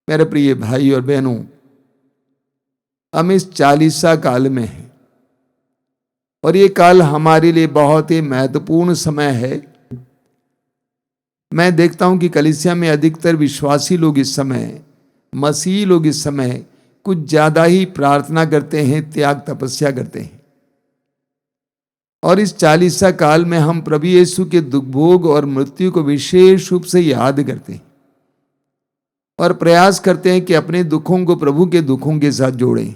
मेरे प्रिय भाई और बहनों, हम इस चालीसा काल में हैं और ये काल हमारे लिए बहुत ही महत्वपूर्ण समय है। मैं देखता हूं कि कलीसिया में अधिकतर विश्वासी लोग इस समय, मसीही लोग इस समय कुछ ज्यादा ही प्रार्थना करते हैं, त्याग तपस्या करते हैं। और इस चालीसा काल में हम प्रभु यीशु के दुख भोग और मृत्यु को विशेष रूप से याद करते हैं और प्रयास करते हैं कि अपने दुखों को प्रभु के दुखों के साथ जोड़ें।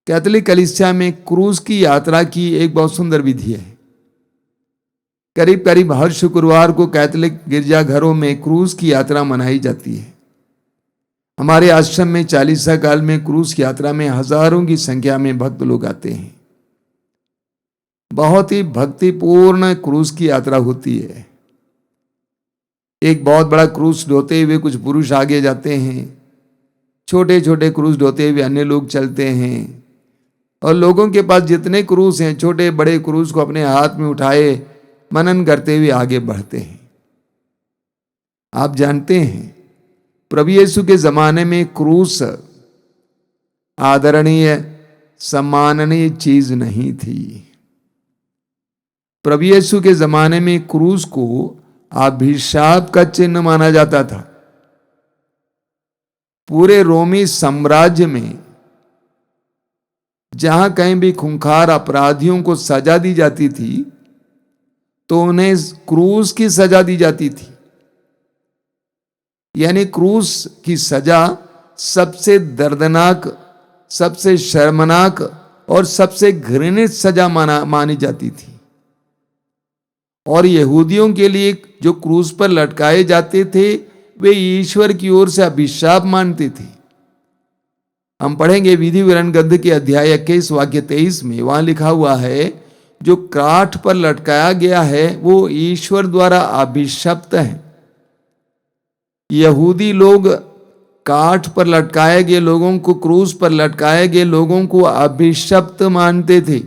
कैथोलिक कलीसिया में क्रूस की यात्रा की एक बहुत सुंदर विधि है। करीब करीब हर शुक्रवार को कैथोलिक गिरजाघरों में क्रूस की यात्रा मनाई जाती है। हमारे आश्रम में चालीसा काल में क्रूस यात्रा में हजारों की संख्या में भक्त लोग आते हैं। बहुत ही भक्तिपूर्ण क्रूस की यात्रा होती है। एक बहुत बड़ा क्रूस ढोते हुए कुछ पुरुष आगे जाते हैं, छोटे छोटे क्रूस ढोते हुए अन्य लोग चलते हैं और लोगों के पास जितने क्रूस हैं, छोटे बड़े क्रूस को अपने हाथ में उठाए मनन करते हुए आगे बढ़ते हैं। आप जानते हैं, प्रभु यीशु के जमाने में क्रूस आदरणीय सम्माननीय चीज नहीं थी। प्रभु यीशु के जमाने में क्रूस को अभिशाप का चिन्ह माना जाता था। पूरे रोमी साम्राज्य में जहां कहीं भी खूंखार अपराधियों को सजा दी जाती थी तो उन्हें क्रूस की सजा दी जाती थी। यानी क्रूस की सजा सबसे दर्दनाक, सबसे शर्मनाक और सबसे घृणित सजा मानी जाती थी। और यहूदियों के लिए जो क्रूस पर लटकाए जाते थे वे ईश्वर की ओर से अभिशाप मानते थे। हम पढ़ेंगे विधि विवरण ग्रंथ के अध्याय 21 वाक्य 23 में, वहां लिखा हुआ है, जो काठ पर लटकाया गया है वो ईश्वर द्वारा अभिशप्त है। यहूदी लोग काठ पर लटकाए गए लोगों को, क्रूस पर लटकाए गए लोगों को अभिशप्त मानते थे।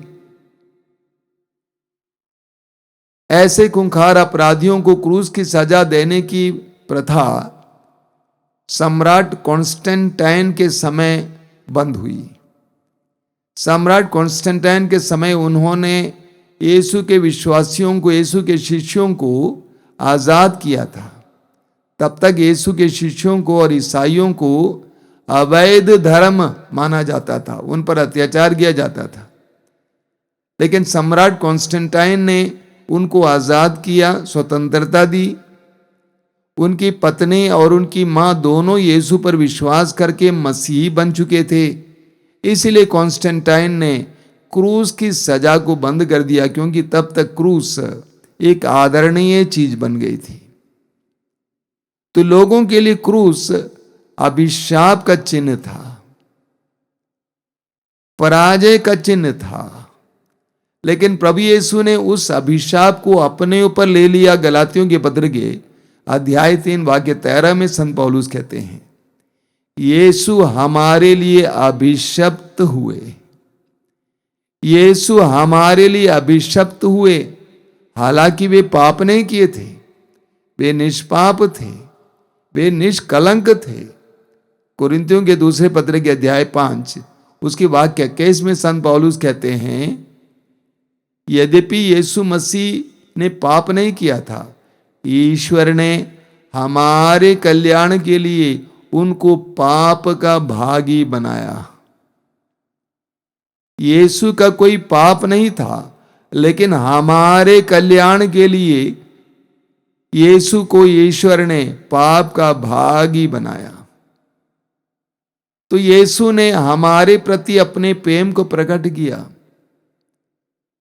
ऐसे खूंखार अपराधियों को क्रूस की सजा देने की प्रथा सम्राट कॉन्स्टेंटाइन के समय बंद हुई। सम्राट कॉन्स्टेंटाइन के समय उन्होंने यीशु के विश्वासियों को, यीशु के शिष्यों को आजाद किया था। तब तक यीशु के शिष्यों को और ईसाइयों को अवैध धर्म माना जाता था, उन पर अत्याचार किया जाता था। लेकिन सम्राट कॉन्स्टेंटाइन ने उनको आजाद किया, स्वतंत्रता दी। उनकी पत्नी और उनकी मां दोनों यीशु पर विश्वास करके मसीही बन चुके थे। इसलिए कॉन्स्टेंटाइन ने क्रूस की सजा को बंद कर दिया, क्योंकि तब तक क्रूस एक आदरणीय चीज बन गई थी। तो लोगों के लिए क्रूस अभिशाप का चिन्ह था, पराजय का चिन्ह था। लेकिन प्रभु यीशु ने उस अभिशाप को अपने ऊपर ले लिया। गलातियों के पत्र के अध्याय 3 वाक्य 13 में संत पौलुस कहते हैं, यीशु हमारे लिए अभिशप्त हुए। यीशु हमारे लिए अभिशप्त हुए, हालांकि वे पाप नहीं किए थे, वे निष्पाप थे, वे निष्कलंक थे। कुरिन्थियों के दूसरे पत्र के अध्याय 5 उसके वाक्य 21 में संत पौलुस कहते हैं, यद्यपि यीशु मसीह ने पाप नहीं किया था, ईश्वर ने हमारे कल्याण के लिए उनको पाप का भागी बनाया। यीशु का कोई पाप नहीं था, लेकिन हमारे कल्याण के लिए यीशु को ईश्वर ने पाप का भागी बनाया। तो यीशु ने हमारे प्रति अपने प्रेम को प्रकट किया,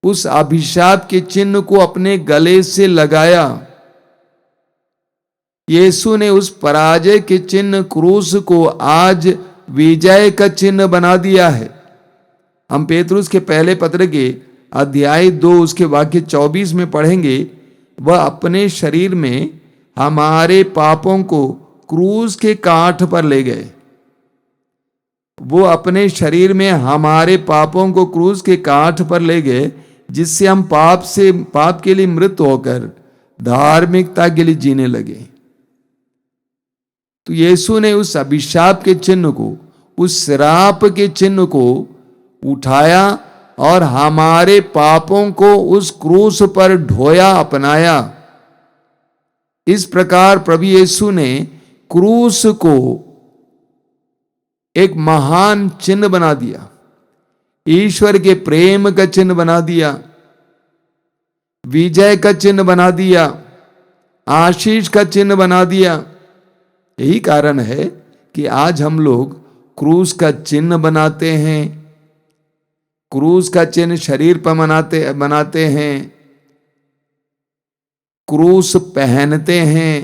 उस अभिशाप के चिन्ह को अपने गले से लगाया। यीशु ने उस पराजय के चिन्ह क्रूस को आज विजय का चिन्ह बना दिया है। हम पेतरुस के पहले पत्र के अध्याय 2 उसके वाक्य 24 में पढ़ेंगे, वह अपने शरीर में हमारे पापों को क्रूस के काठ पर ले गए। वो अपने शरीर में हमारे पापों को क्रूस के काठ पर ले गए, जिससे हम पाप के लिए मृत होकर धार्मिकता के लिए जीने लगे। तो यीशु ने उस अभिशाप के चिन्ह को, उस श्राप के चिन्ह को उठाया और हमारे पापों को उस क्रूस पर ढोया, अपनाया। इस प्रकार प्रभु यीशु ने क्रूस को एक महान चिन्ह बना दिया, ईश्वर के प्रेम का चिन्ह बना दिया, विजय का चिन्ह बना दिया, आशीष का चिन्ह बना दिया। यही कारण है कि आज हम लोग क्रूस का चिन्ह बनाते हैं, क्रूस का चिन्ह शरीर पर बनाते हैं, क्रूस पहनते हैं,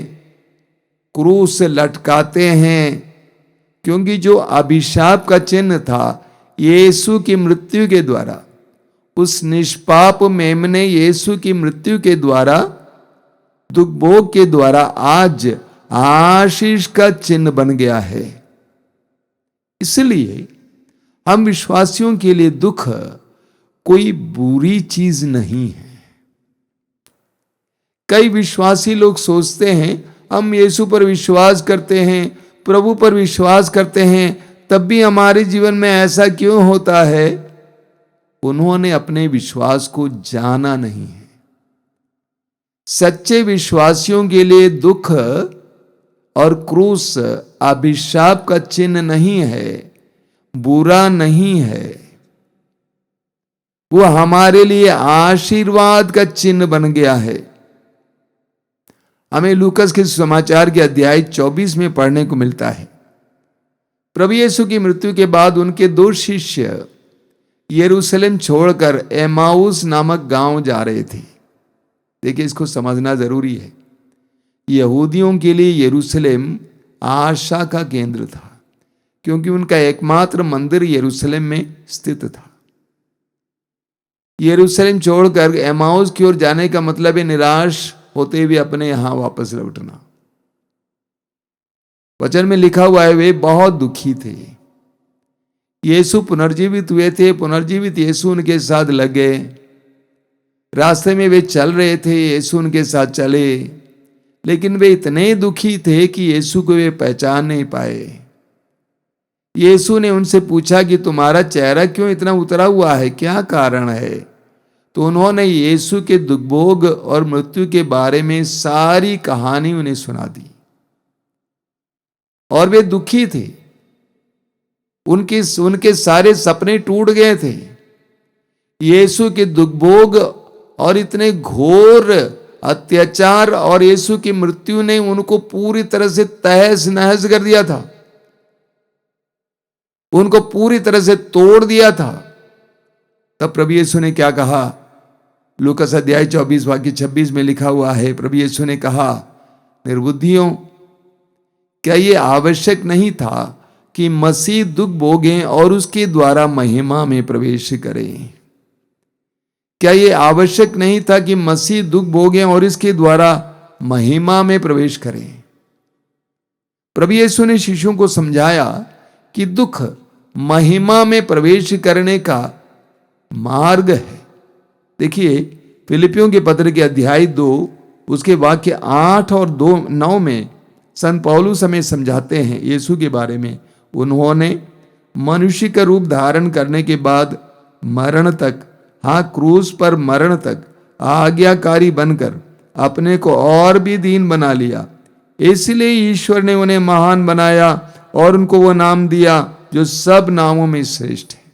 क्रूस लटकाते हैं, क्योंकि जो अभिशाप का चिन्ह था यीशु की मृत्यु के द्वारा, उस निष्पाप मेमने यीशु की मृत्यु के द्वारा, दुख भोग के द्वारा आज आशीष का चिन्ह बन गया है। इसलिए हम विश्वासियों के लिए दुख कोई बुरी चीज नहीं है। कई विश्वासी लोग सोचते हैं हम यीशु पर विश्वास करते हैं, प्रभु पर विश्वास करते हैं, तब भी हमारे जीवन में ऐसा क्यों होता है? उन्होंने अपने विश्वास को जाना नहीं है। सच्चे विश्वासियों के लिए दुख और क्रूस अभिशाप का चिन्ह नहीं है, बुरा नहीं है, वो हमारे लिए आशीर्वाद का चिन्ह बन गया है। हमें लूकस के समाचार के अध्याय 24 में पढ़ने को मिलता है। प्रभु यीशु की मृत्यु के बाद उनके 2 शिष्य यरूशलेम छोड़कर एमाउस नामक गांव जा रहे थे। देखिए, इसको समझना जरूरी है। यहूदियों के लिए यरूशलेम आशा का केंद्र था, क्योंकि उनका एकमात्र मंदिर यरूशलेम में स्थित था। यरूशलेम छोड़कर एमाउस की ओर जाने का मतलब है निराश होते हुए अपने यहां वापस लौटना। वचन में लिखा हुआ है वे बहुत दुखी थे। यीशु पुनर्जीवित हुए थे, पुनर्जीवित यीशु उनके साथ लग गए। रास्ते में वे चल रहे थे, यीशु उनके साथ चले, लेकिन वे इतने दुखी थे कि यीशु को वे पहचान नहीं पाए। यीशु ने उनसे पूछा कि तुम्हारा चेहरा क्यों इतना उतरा हुआ है, क्या कारण है? तो उन्होंने यीशु के दुखभोग और मृत्यु के बारे में सारी कहानी उन्हें सुना दी और वे दुखी थे। उनके सारे सपने टूट गए थे। यीशु के दुखभोग और इतने घोर अत्याचार और यीशु की मृत्यु ने उनको पूरी तरह से तहस नहस कर दिया था, उनको पूरी तरह से तोड़ दिया था। तब प्रभु यीशु ने क्या कहा? लूकास अध्याय 24 वाक्य 26 में लिखा हुआ है, प्रभु यीशु ने कहा, निर्बुद्धियों, क्या ये आवश्यक नहीं था कि मसीह दुख भोगें और उसके द्वारा महिमा में प्रवेश करें? क्या ये आवश्यक नहीं था कि मसीह दुख भोगें और इसके द्वारा महिमा में प्रवेश करें? प्रभु यीशु ने शिष्यों को समझाया कि दुख महिमा में प्रवेश करने का मार्ग है। देखिए, फिलिपियों के पत्र के अध्याय 2 उसके वाक्य 8 और 9 में संत पौलुस हमें समझाते हैं यीशु के बारे में। उन्होंने मनुष्य का रूप धारण करने के बाद मरण तक, हाँ क्रूस पर मरण तक आज्ञाकारी बनकर अपने को और भी दीन बना लिया। इसलिए ईश्वर ने उन्हें महान बनाया और उनको वो नाम दिया जो सब नामों में श्रेष्ठ है।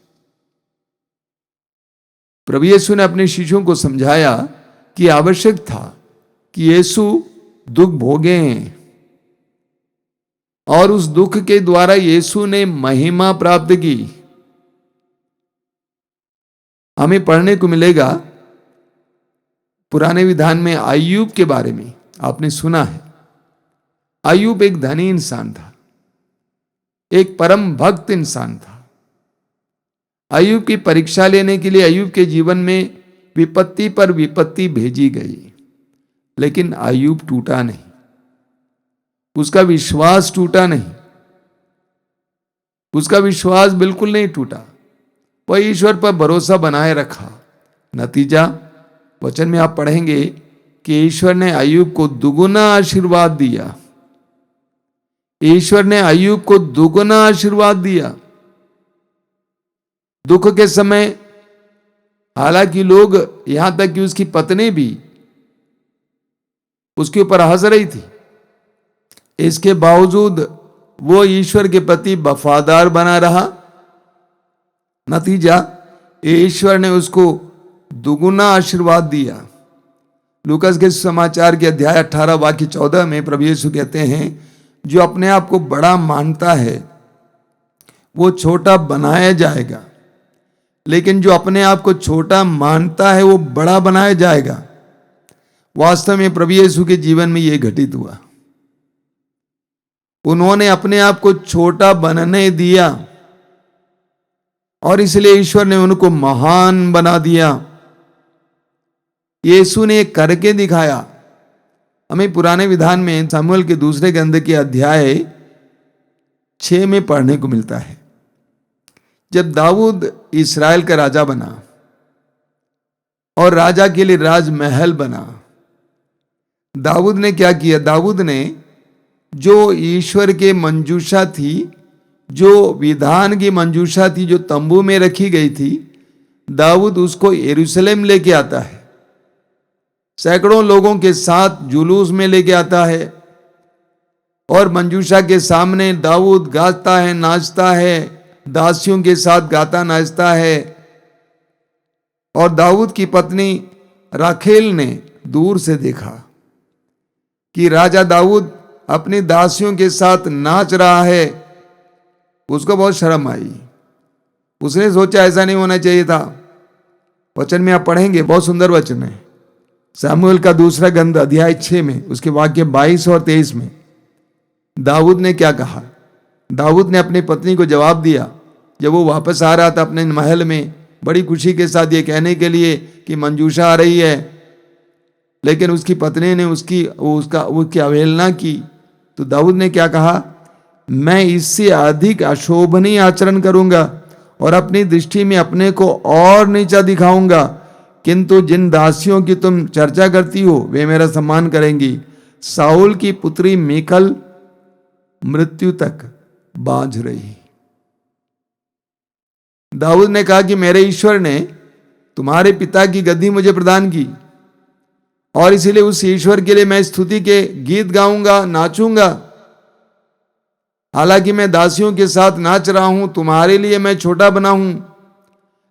प्रभु यीशु ने अपने शिष्यों को समझाया कि आवश्यक था कि यीशु दुख भोगें और उस दुख के द्वारा यीशु ने महिमा प्राप्त की। हमें पढ़ने को मिलेगा पुराने विधान में अय्यूब के बारे में। आपने सुना है, अय्यूब एक धनी इंसान था, एक परम भक्त इंसान था। अय्यूब की परीक्षा लेने के लिए अय्यूब के जीवन में विपत्ति पर विपत्ति भेजी गई, लेकिन अय्यूब टूटा नहीं, उसका विश्वास टूटा नहीं, उसका विश्वास बिल्कुल नहीं टूटा। वह ईश्वर पर भरोसा बनाए रखा। नतीजा वचन में आप पढ़ेंगे कि ईश्वर ने अय्यूब को दुगुना आशीर्वाद दिया। ईश्वर ने अय्यूब को दुगना आशीर्वाद दिया। दुख के समय हालांकि लोग, यहां तक कि उसकी पत्नी भी उसके ऊपर हंस रही थी, इसके बावजूद वो ईश्वर के प्रति वफादार बना रहा। नतीजा, ईश्वर ने उसको दुगुना आशीर्वाद दिया। लूकास के समाचार के अध्याय 18 वाक्य 14 में प्रभु यीशु कहते हैं, जो अपने आप को बड़ा मानता है वो छोटा बनाया जाएगा, लेकिन जो अपने आप को छोटा मानता है वो बड़ा बनाया जाएगा। वास्तव में प्रभु यीशु के जीवन में यह घटित हुआ। उन्होंने अपने आप को छोटा बनने दिया और इसलिए ईश्वर ने उनको महान बना दिया। यीशु ने करके दिखाया। हमें पुराने विधान में सामुएल के दूसरे ग्रंथ के अध्याय 6 में पढ़ने को मिलता है, जब दाऊद इस्राएल का राजा बना और राजा के लिए राजमहल बना। दाऊद ने क्या किया? दाऊद ने जो ईश्वर के मंजूषा थी, जो विधान की मंजूषा थी, जो तंबू में रखी गई थी, दाऊद उसको यरूशलेम लेके आता है। सैकड़ों लोगों के साथ जुलूस में लेके आता है और मंजूषा के सामने दाऊद गाता है, नाचता है, दासियों के साथ गाता नाचता है। और दाऊद की पत्नी राखेल ने दूर से देखा कि राजा दाऊद अपनी दासियों के साथ नाच रहा है। उसको बहुत शर्म आई। उसने सोचा ऐसा नहीं होना चाहिए था। वचन में आप पढ़ेंगे, बहुत सुंदर वचन है, सामुएल का दूसरा ग्रंथ अध्याय 6 में उसके वाक्य 22 और 23 में दाऊद ने क्या कहा? दाऊद ने अपनी पत्नी को जवाब दिया जब वो वापस आ रहा था अपने महल में, बड़ी खुशी के साथ ये कहने के लिए कि मंजूषा आ रही है, लेकिन उसकी पत्नी ने उसकी अवहेलना की। तो दाऊद ने क्या कहा? मैं इससे अधिक अशोभनीय आचरण करूंगा और अपनी दृष्टि में अपने को और नीचा दिखाऊंगा, किंतु जिन दासियों की तुम चर्चा करती हो वे मेरा सम्मान करेंगी। साउल की पुत्री मीकल मृत्यु तक बांझ रही। दाऊद ने कहा कि मेरे ईश्वर ने तुम्हारे पिता की गद्दी मुझे प्रदान की और इसीलिए उस ईश्वर के लिए मैं स्तुति के गीत गाऊंगा, नाचूंगा। हालांकि मैं दासियों के साथ नाच रहा हूं, तुम्हारे लिए मैं छोटा बना हूं,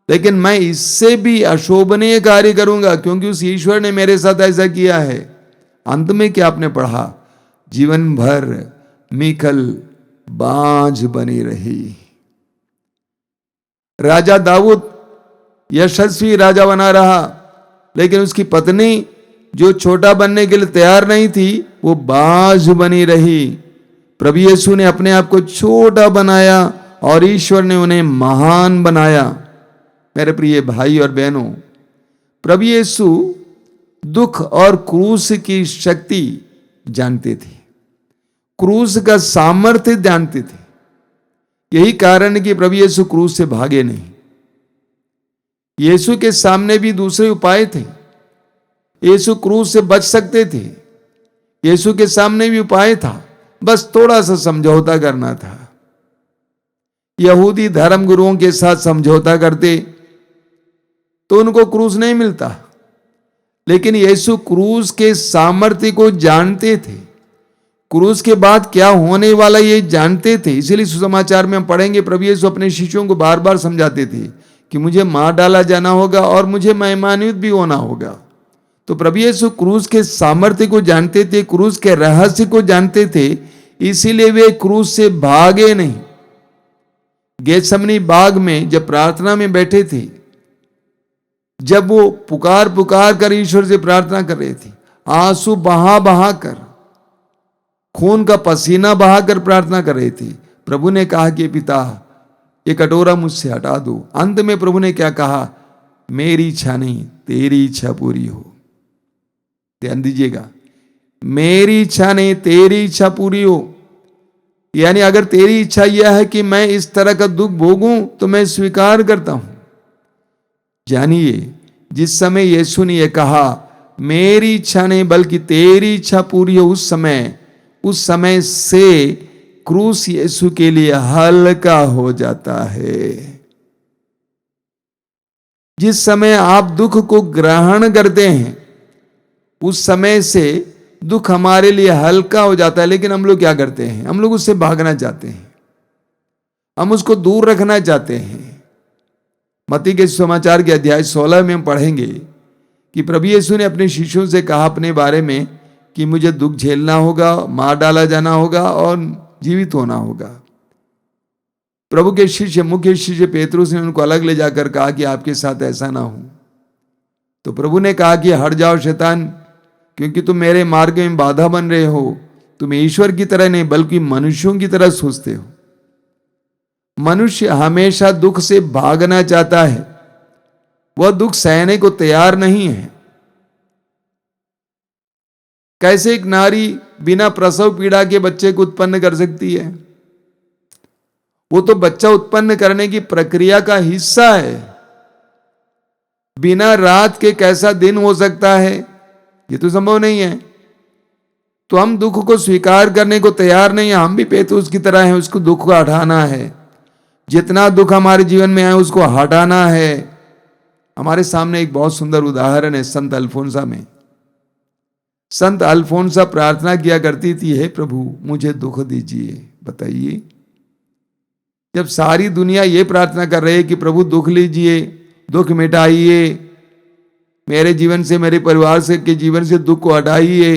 लेकिन मैं इससे भी अशोभनीय कार्य करूंगा क्योंकि उस ईश्वर ने मेरे साथ ऐसा किया है। अंत में क्या आपने पढ़ा? जीवन भर मीकल बांझ बनी रही। राजा दाऊद यशस्वी राजा बना रहा, लेकिन उसकी पत्नी जो छोटा बनने के लिए तैयार नहीं थी वो बांझ बनी रही। प्रभु यीशु ने अपने आप को छोटा बनाया और ईश्वर ने उन्हें महान बनाया। मेरे प्रिय भाई और बहनों, प्रभु यीशु दुख और क्रूस की शक्ति जानते थे, क्रूस का सामर्थ्य जानते थे। यही कारण है कि प्रभु यीशु क्रूस से भागे नहीं। यीशु के सामने भी दूसरे उपाय थे। यीशु क्रूस से बच सकते थे। यीशु के सामने भी उपाय था, बस थोड़ा सा समझौता करना था। यहूदी धर्म गुरुओं के साथ समझौता करते तो उनको क्रूस नहीं मिलता, लेकिन यीशु क्रूस के सामर्थ्य को जानते थे। क्रूस के बाद क्या होने वाला ये जानते थे। इसीलिए सुसमाचार में हम पढ़ेंगे, प्रभु यीशु अपने शिष्यों को बार बार समझाते थे कि मुझे मार डाला जाना होगा और मुझे महिमान्वित भी होना होगा। तो प्रभु यीशु क्रूस के सामर्थ्य को जानते थे, क्रूस के रहस्य को जानते थे, इसीलिए वे क्रूस से भागे नहीं। गेतसमनी बाग में जब प्रार्थना में बैठे थे, जब वो पुकार पुकार कर ईश्वर से प्रार्थना कर रहे थे, आंसू बहा बहा कर, खून का पसीना बहा कर प्रार्थना कर रहे थे, प्रभु ने कहा कि पिता ये कटोरा मुझसे हटा दो। अंत में प्रभु ने क्या कहा? मेरी इच्छा नहीं तेरी इच्छा पूरी हो। ध्यान दीजिएगा, मेरी इच्छा नहीं तेरी इच्छा पूरी हो। यानी अगर तेरी इच्छा यह है कि मैं इस तरह का दुख भोगूं तो मैं स्वीकार करता हूं। जानिए, जिस समय यीशु ने यह कहा मेरी इच्छा नहीं बल्कि तेरी इच्छा पूरी हो, उस समय से क्रूस यीशु के लिए हल्का हो जाता है। जिस समय आप दुख को ग्रहण करते हैं उस समय से दुख हमारे लिए हल्का हो जाता है। लेकिन हम लोग क्या करते हैं? हम लोग उससे भागना चाहते हैं, हम उसको दूर रखना चाहते हैं। मत्ती के समाचार के अध्याय 16 में हम पढ़ेंगे कि प्रभु यीशु ने अपने शिष्यों से कहा अपने बारे में कि मुझे दुख झेलना होगा, मार डाला जाना होगा और जीवित होना होगा। प्रभु के शिष्य, मुख्य शिष्य पेतरुस ने उनको अलग ले जाकर कहा कि आपके साथ ऐसा ना हो। तो प्रभु ने कहा कि हट जाओ शैतान, क्योंकि तुम मेरे मार्ग में बाधा बन रहे हो। तुम ईश्वर की तरह नहीं बल्कि मनुष्यों की तरह सोचते हो। मनुष्य हमेशा दुख से भागना चाहता है, वह दुख सहने को तैयार नहीं है। कैसे एक नारी बिना प्रसव पीड़ा के बच्चे को उत्पन्न कर सकती है? वो तो बच्चा उत्पन्न करने की प्रक्रिया का हिस्सा है। बिना रात के कैसा दिन हो सकता है? ये तो संभव नहीं है। तो हम दुख को स्वीकार करने को तैयार नहीं है। हम भी पेतरुस की तरह हैं, उसको दुख को हटाना है। जितना दुख हमारे जीवन में है उसको हटाना है। हमारे सामने एक बहुत सुंदर उदाहरण है संत अल्फोंसा में। संत अल्फोंसा प्रार्थना किया करती थी, हे प्रभु मुझे दुख दीजिए। बताइए, जब सारी दुनिया ये प्रार्थना कर रही है कि प्रभु दुख लीजिए, दुख मिटाइए, मेरे जीवन से, मेरे परिवार से के जीवन से दुख को हटाइए,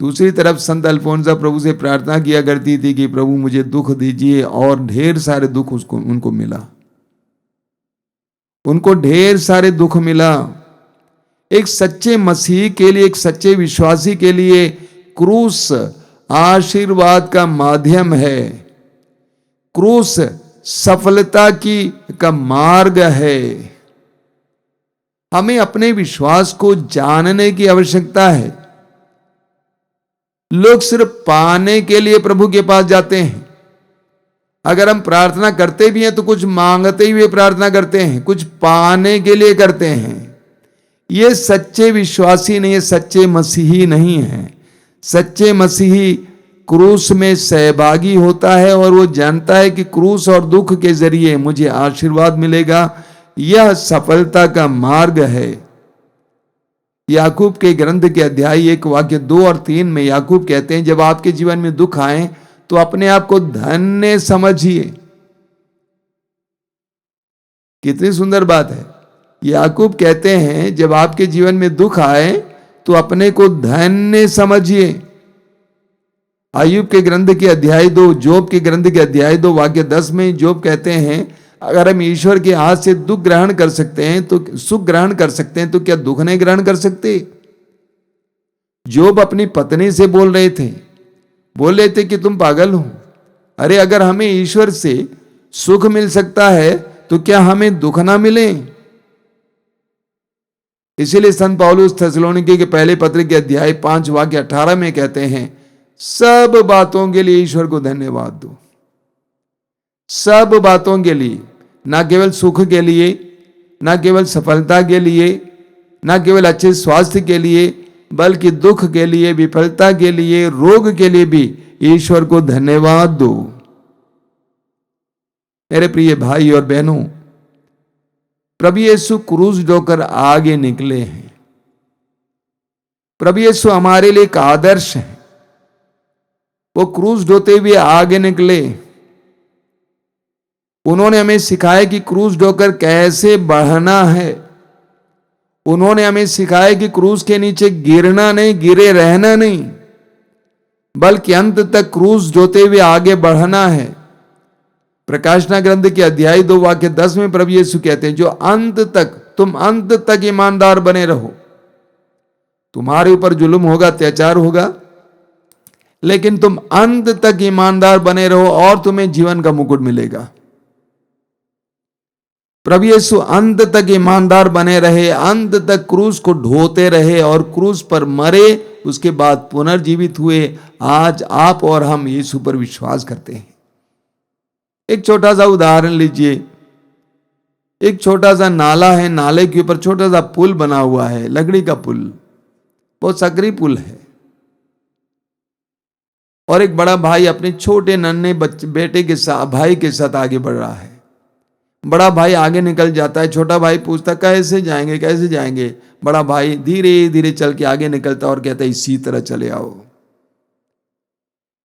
दूसरी तरफ संत अल्फोंसा प्रभु से प्रार्थना किया करती थी कि प्रभु मुझे दुख दीजिए। और ढेर सारे दुख उनको मिला, उनको ढेर सारे दुख मिला। एक सच्चे मसीह के लिए, एक सच्चे विश्वासी के लिए क्रूस आशीर्वाद का माध्यम है। क्रूस सफलता का मार्ग है। हमें अपने विश्वास को जानने की आवश्यकता है। लोग सिर्फ पाने के लिए प्रभु के पास जाते हैं। अगर हम प्रार्थना करते भी हैं तो कुछ मांगते हुए प्रार्थना करते हैं, कुछ पाने के लिए करते हैं। ये सच्चे विश्वासी नहीं है, सच्चे मसीही नहीं है। सच्चे मसीही क्रूस में सहभागी होता है और वो जानता है कि क्रूस और दुख के जरिए मुझे आशीर्वाद मिलेगा। यह सफलता का मार्ग है। याकूब के ग्रंथ के अध्याय 1 वाक्य 2 और 3 में याकूब कहते हैं, जब आपके जीवन में दुख आए तो अपने आप को धन्य समझिए। कितनी सुंदर बात है। याकूब कहते हैं जब आपके जीवन में दुख आए तो अपने को धन्य समझिए। अय्यूब के ग्रंथ के अध्याय 2, जोब के ग्रंथ के अध्याय 2 वाक्य 10 में जोब कहते हैं, अगर हम ईश्वर के हाथ से दुख ग्रहण कर सकते हैं तो सुख ग्रहण कर सकते हैं, तो क्या दुख नहीं ग्रहण कर सकते? जोब अपनी पत्नी से बोल रहे थे कि तुम पागल हो। अरे अगर हमें ईश्वर से सुख मिल सकता है तो क्या हमें दुख ना मिले? इसीलिए संत पौलुस थेसलोनिके के पहले पत्र के अध्याय 5 वाक्य 18 में कहते हैं, सब बातों के लिए ईश्वर को धन्यवाद दो। सब बातों के लिए, ना केवल सुख के लिए, ना केवल सफलता के लिए, ना केवल अच्छे स्वास्थ्य के लिए, बल्कि दुख के लिए, विफलता के लिए, रोग के लिए भी ईश्वर को धन्यवाद दो। मेरे प्रिय भाई और बहनों, प्रभु यीशु क्रूस ढोकर आगे निकले हैं। प्रभु यीशु हमारे लिए एक आदर्श है। वो क्रूस ढोते हुए आगे निकले। उन्होंने हमें सिखाया कि क्रूस ढोकर कैसे बढ़ना है। उन्होंने हमें सिखाया कि क्रूस के नीचे गिरना नहीं, गिरे रहना नहीं, बल्कि अंत तक क्रूस ढोते हुए आगे बढ़ना है। प्रकाशना ग्रंथ के अध्याय 2 वाक्य 10 में प्रभु यीशु कहते हैं, जो अंत तक, तुम अंत तक ईमानदार बने रहो। तुम्हारे ऊपर जुल्म होगा, अत्याचार होगा, लेकिन तुम अंत तक ईमानदार बने रहो और तुम्हें जीवन का मुकुट मिलेगा। प्रभु यीशु अंत तक ईमानदार बने रहे, अंत तक क्रूस को ढोते रहे और क्रूस पर मरे, उसके बाद पुनर्जीवित हुए। आज आप और हम यीशु पर विश्वास करते हैं। एक छोटा सा उदाहरण लीजिए। एक छोटा सा नाला है, नाले के ऊपर छोटा सा पुल बना हुआ है, लकड़ी का पुल, बहुत सकरी पुल है। और एक बड़ा भाई अपने छोटे नन्हे बेटे के साथ, भाई के साथ आगे बढ़ रहा है। बड़ा भाई आगे निकल जाता है, छोटा भाई पूछता कैसे जाएंगे कैसे जाएंगे। बड़ा भाई धीरे धीरे चल के आगे निकलता और कहता है इसी तरह चले आओ।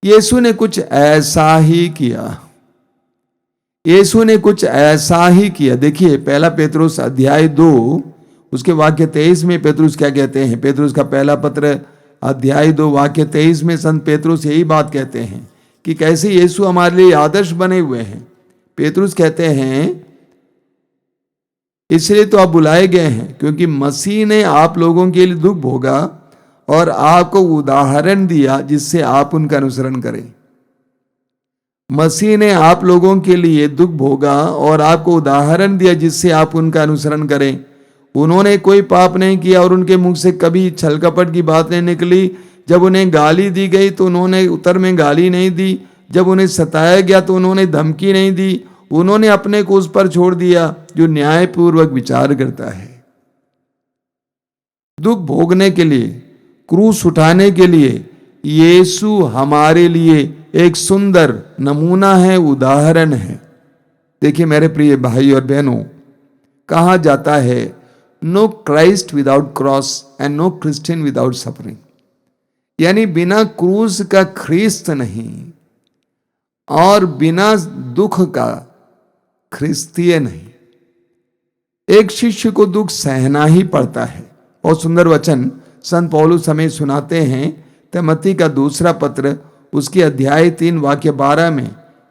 यीशु ने कुछ ऐसा ही किया। यीशु ने कुछ ऐसा ही किया। देखिए पहला पेतरुस अध्याय 2 उसके वाक्य 23 में पेतरुस क्या कहते हैं। पेतरुस का पहला पत्र अध्याय 2 वाक्य 23 में संत पेतरुस यही बात कहते हैं कि कैसे यीशु हमारे लिए आदर्श बने हुए हैं। पेतरुस कहते हैं इसलिए तो आप बुलाए गए हैं क्योंकि मसीह ने आप लोगों के लिए दुख भोगा और आपको उदाहरण दिया जिससे आप उनका अनुसरण करें। मसीह ने आप लोगों के लिए दुख भोगा और आपको उदाहरण दिया जिससे आप उनका अनुसरण करें। उन्होंने कोई पाप नहीं किया और उनके मुख से कभी छल कपट की बात नहीं निकली। जब उन्हें गाली दी गई तो उन्होंने उत्तर में गाली नहीं दी। जब उन्हें सताया गया तो उन्होंने धमकी नहीं दी। उन्होंने अपने को उस पर छोड़ दिया जो न्यायपूर्वक विचार करता है। दुख भोगने के लिए, क्रूस उठाने के लिए यीशु हमारे लिए एक सुंदर नमूना है, उदाहरण है। देखिए मेरे प्रिय भाई और बहनों, कहा जाता है no Christ without cross and no Christian without suffering. यानी बिना क्रूस का ख्रिस्त नहीं और बिना दुख का ख्रिस्तीय नहीं। एक शिष्य को दुख सहना ही पड़ता है। बहुत सुंदर वचन संत पौलुस हमें सुनाते हैं तिमोथी का दूसरा पत्र उसके अध्याय 3 वाक्य 12 में।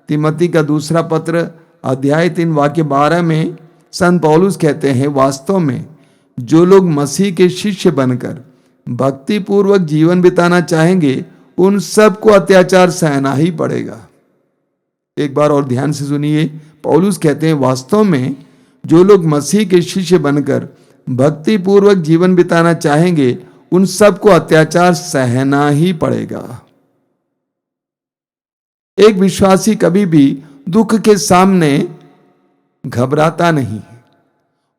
तिमोथी का दूसरा पत्र अध्याय 3 वाक्य 12 में संत पौलुस कहते हैं वास्तव में जो लोग मसीह के शिष्य बनकर भक्ति पूर्वक जीवन बिताना चाहेंगे उन सबको अत्याचार सहना ही पड़ेगा। एक बार और ध्यान से सुनिए, पौलुस कहते हैं वास्तव में जो लोग मसीह के शिष्य बनकर भक्ति पूर्वक जीवन बिताना चाहेंगे उन सबको अत्याचार सहना ही पड़ेगा। एक विश्वासी कभी भी दुख के सामने घबराता नहीं है,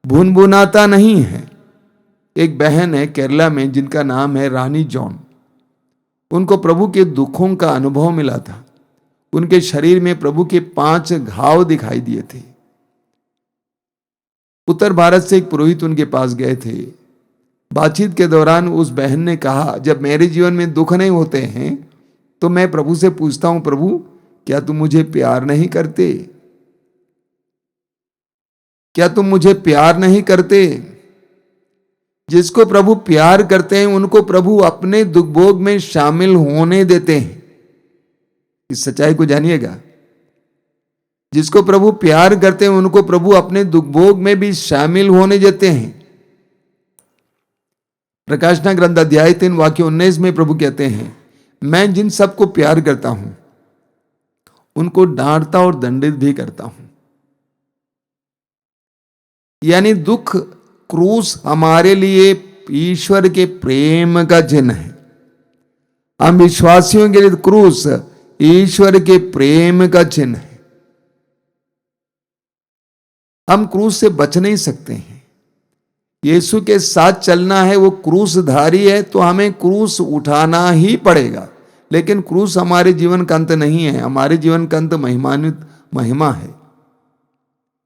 भुनभुनाता नहीं है। एक बहन है केरला में जिनका नाम है रानी जॉन। उनको प्रभु के दुखों का अनुभव मिला था। उनके शरीर में प्रभु के 5 घाव दिखाई दिए थे। उत्तर भारत से एक पुरोहित उनके पास गए थे। बातचीत के दौरान उस बहन ने कहा जब मेरे जीवन में दुख नहीं होते हैं तो मैं प्रभु से पूछता हूं प्रभु क्या तुम मुझे प्यार नहीं करते, क्या तुम मुझे प्यार नहीं करते। जिसको प्रभु प्यार करते हैं उनको प्रभु अपने दुख भोग में शामिल होने देते हैं। इस सच्चाई को जानिएगा। जिसको प्रभु प्यार करते हैं उनको प्रभु अपने दुख भोग में भी शामिल होने देते हैं। प्रकाशना ग्रंथ अध्याय 3 वाक्य 19 में प्रभु कहते हैं मैं जिन सबको प्यार करता हूं उनको डांटता और दंडित भी करता हूं। यानी दुख क्रूस हमारे लिए ईश्वर के प्रेम का चिन्ह है। हम विश्वासियों के लिए क्रूस ईश्वर के प्रेम का चिन्ह है। हम क्रूस से बच नहीं सकते हैं। यीशु के साथ चलना है, वो क्रूसधारी है तो हमें क्रूस उठाना ही पड़ेगा। लेकिन क्रूस हमारे जीवन का अंत नहीं है। हमारे जीवन का अंत महिमा है।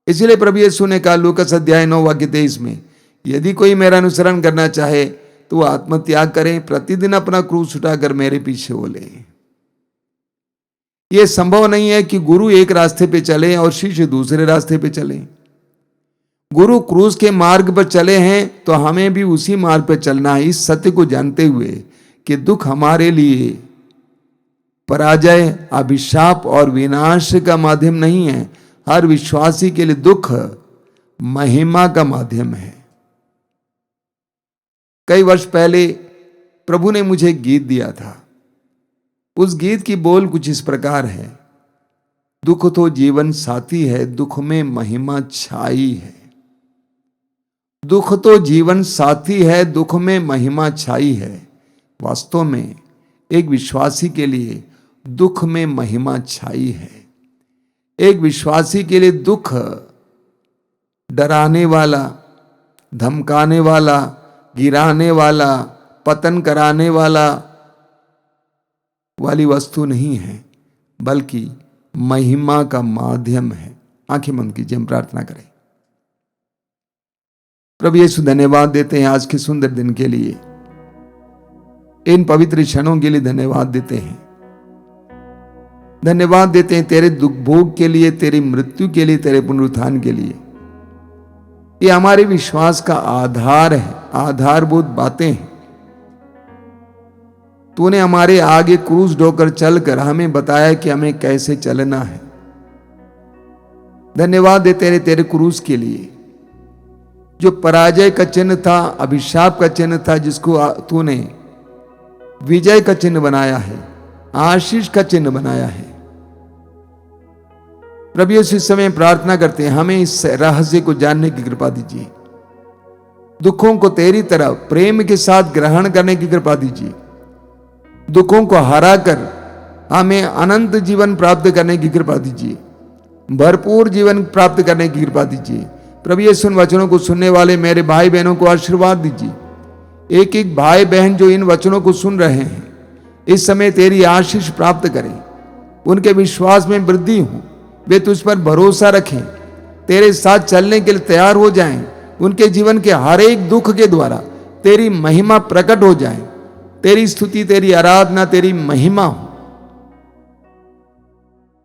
इसलिए प्रभु यीशु ने कहा लूकास अध्याय 9 वाक्य 23 में यदि कोई मेरा अनुसरण करना चाहे तो वह आत्मत्याग करें, प्रतिदिन अपना क्रूस उठाकर मेरे पीछे हो ले। यह संभव नहीं है कि गुरु एक रास्ते पे चले और शिष्य दूसरे रास्ते पे चले। गुरु क्रूस के मार्ग पर चले हैं तो हमें भी उसी मार्ग पर चलना है, इस सत्य को जानते हुए कि दुख हमारे लिए पराजय, अभिशाप और विनाश का माध्यम नहीं है। हर विश्वासी के लिए दुख महिमा का माध्यम है। कई वर्ष पहले प्रभु ने मुझे एक गीत दिया था। उस गीत की बोल कुछ इस प्रकार है, दुख तो जीवन साथी है, दुख में महिमा छाई है। दुख तो जीवन साथी है, दुख में महिमा छाई है। वास्तव में एक विश्वासी के लिए दुख में महिमा छाई है। एक विश्वासी के लिए दुख डराने वाला, धमकाने वाला, गिराने वाला, पतन कराने वाला वाली वस्तु नहीं है, बल्कि महिमा का माध्यम है। आंखें बंद कीजिए, हम प्रार्थना करें। प्रभु यीशु, धन्यवाद देते हैं आज के सुंदर दिन के लिए, इन पवित्र क्षणों के लिए धन्यवाद देते हैं। धन्यवाद देते हैं तेरे दुख भोग के लिए, तेरी मृत्यु के लिए, तेरे पुनरुत्थान के लिए। ये हमारे विश्वास का आधार है, आधारभूत बातें हैं। तूने हमारे आगे क्रूस ढोकर चलकर हमें बताया कि हमें कैसे चलना है। धन्यवाद देते हैं तेरे क्रूस के लिए, जो पराजय का चिन्ह था, अभिशाप का चिन्ह था, जिसको तूने विजय का चिन्ह बनाया है, आशीष का चिन्ह बनाया है। प्रभु यीशु, इस समय प्रार्थना करते हैं, हमें इस रहस्य को जानने की कृपा दीजिए। दुखों को तेरी तरफ प्रेम के साथ ग्रहण करने की कृपा दीजिए। दुखों को हराकर हमें अनंत जीवन प्राप्त करने की कृपा दीजिए, भरपूर जीवन प्राप्त करने की कृपा दीजिए। प्रभु यीशु, इन वचनों को सुनने वाले मेरे भाई बहनों को आशीर्वाद दीजिए। एक एक भाई बहन जो इन वचनों को सुन रहे हैं, इस समय तेरी आशीष प्राप्त करें, उनके विश्वास में वृद्धि हो, वे तुझ पर भरोसा रखें, तेरे साथ चलने के लिए तैयार हो जाएं। उनके जीवन के हर एक दुख के द्वारा तेरी महिमा प्रकट हो जाए, तेरी स्तुति, तेरी आराधना, तेरी महिमा हो।